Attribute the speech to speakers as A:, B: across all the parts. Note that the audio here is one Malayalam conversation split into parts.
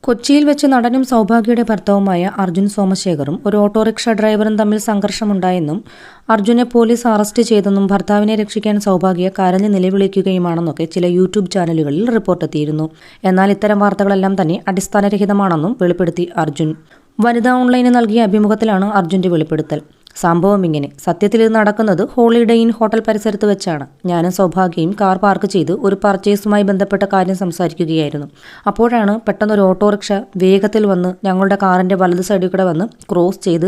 A: കൊച്ചിയിൽ വെച്ച് നടനും സൗഭാഗ്യയുടെ ഭർത്താവുമായ അർജുൻ സോമശേഖറും ഒരു ഓട്ടോറിക്ഷ ഡ്രൈവറും തമ്മിൽ സംഘർഷമുണ്ടായെന്നും അർജുനെ പോലീസ് അറസ്റ്റ് ചെയ്തെന്നും ഭർത്താവിനെ രക്ഷിക്കാൻ സൗഭാഗ്യ കരഞ്ഞ് നിലവിളിക്കുകയുമാണെന്നൊക്കെ ചില യൂട്യൂബ് ചാനലുകളിൽ റിപ്പോർട്ടെത്തിയിരുന്നു. എന്നാൽ ഇത്തരം വാർത്തകളെല്ലാം തന്നെ അടിസ്ഥാനരഹിതമാണെന്നും വെളിപ്പെടുത്തി അർജുൻ. വനിതാ ഓൺലൈന് നൽകിയ അഭിമുഖത്തിലാണ് അർജുന്റെ വെളിപ്പെടുത്തൽ. സംഭവം ഇങ്ങനെ: സത്യത്തിൽ ഇത് നടക്കുന്നത് ഹോളിഡേ ഇൻ ഹോട്ടൽ പരിസരത്ത് വെച്ചാണ്. ഞാനും സൗഭാഗ്യയും കാർ പാർക്ക് ചെയ്ത് ഒരു പർച്ചേസുമായി ബന്ധപ്പെട്ട കാര്യം സംസാരിക്കുകയായിരുന്നു. അപ്പോഴാണ് പെട്ടെന്നൊരു ഓട്ടോറിക്ഷ വേഗത്തിൽ വന്ന് ഞങ്ങളുടെ കാറിന്റെ വലത് സൈഡിൽ കൂടെ വന്ന് ക്രോസ് ചെയ്ത്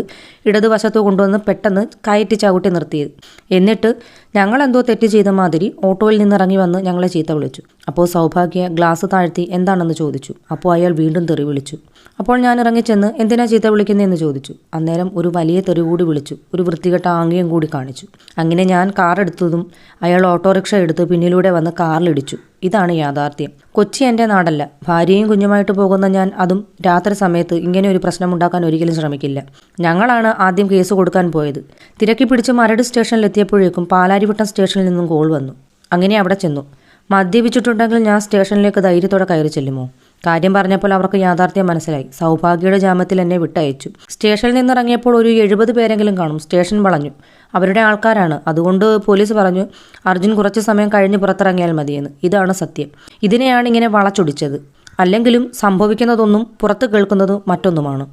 A: ഇടതുവശത്ത് കൊണ്ടുവന്ന് പെട്ടെന്ന് കയറ്റി ചവിട്ടി നിർത്തിയത്. എന്നിട്ട് ഞങ്ങളെന്തോ തെറ്റ് ചെയ്ത മാതിരി ഓട്ടോയിൽ നിന്നിറങ്ങി വന്ന് ഞങ്ങളെ ചീത്ത വിളിച്ചു. അപ്പോൾ സൗഭാഗ്യ ഗ്ലാസ് താഴ്ത്തി എന്താണെന്ന് ചോദിച്ചു. അപ്പോൾ അയാൾ വീണ്ടും തെറി വിളിച്ചു. അപ്പോൾ ഞാൻ ഇറങ്ങിച്ചെന്ന് എന്തിനാ ചീത്ത വിളിക്കുന്നതെന്ന് ചോദിച്ചു. അന്നേരം ഒരു വലിയ തെറി കൂടി വിളിച്ചു. ഒരു വൃത്തികെട്ട ആംഗ്യം കൂടി കാണിച്ചു. അങ്ങനെ ഞാൻ കാർ എടുത്തതും അയാൾ ഓട്ടോറിക്ഷ എടുത്ത് പിന്നിലൂടെ വന്ന് കാറിലിടിച്ചു. ഇതാണ് യാഥാർത്ഥ്യം. കൊച്ചി എൻ്റെ നാടല്ല. ഭാര്യയും കുഞ്ഞുമായിട്ട് പോകുന്ന ഞാൻ അതും രാത്രി സമയത്ത് ഇങ്ങനെ ഒരു പ്രശ്നമുണ്ടാക്കാൻ ഒരിക്കലും ശ്രമിക്കില്ല. ഞങ്ങളാണ് ആദ്യം കേസ് കൊടുക്കാൻ പോയത്. തിരക്കി പിടിച്ച് മരട് സ്റ്റേഷനിലെത്തിയപ്പോഴേക്കും പാലാരിവട്ടം സ്റ്റേഷനിൽ നിന്നും കോൾ വന്നു. അങ്ങനെ അവിടെ ചെന്നു. മദ്യപിച്ചിട്ടുണ്ടെങ്കിൽ ഞാൻ സ്റ്റേഷനിലേക്ക് ധൈര്യത്തോടെ കയറി ചെല്ലുമോ? കാര്യം പറഞ്ഞപ്പോൾ അവർക്ക് യാഥാർത്ഥ്യം മനസ്സിലായി. സൗഭാഗ്യയുടെ ജാമ്യത്തിൽ എന്നെ വിട്ടയച്ചു. സ്റ്റേഷനിൽ നിന്നിറങ്ങിയപ്പോൾ ഒരു 70 പേരെങ്കിലും കാണും. സ്റ്റേഷൻ വളഞ്ഞു. അവരുടെ ആൾക്കാരാണ്. അതുകൊണ്ട് പോലീസ് പറഞ്ഞു അർജുൻ കുറച്ച് സമയം കഴിഞ്ഞ് പുറത്തിറങ്ങിയാൽ മതിയെന്ന്. ഇതാണ് സത്യം. ഇതിനെയാണ് ഇങ്ങനെ വളച്ചൊടിച്ചത്. അല്ലെങ്കിലും സംഭവിക്കുന്നതൊന്നും പുറത്ത് കേൾക്കുന്നത് മറ്റൊന്നുമാണ്.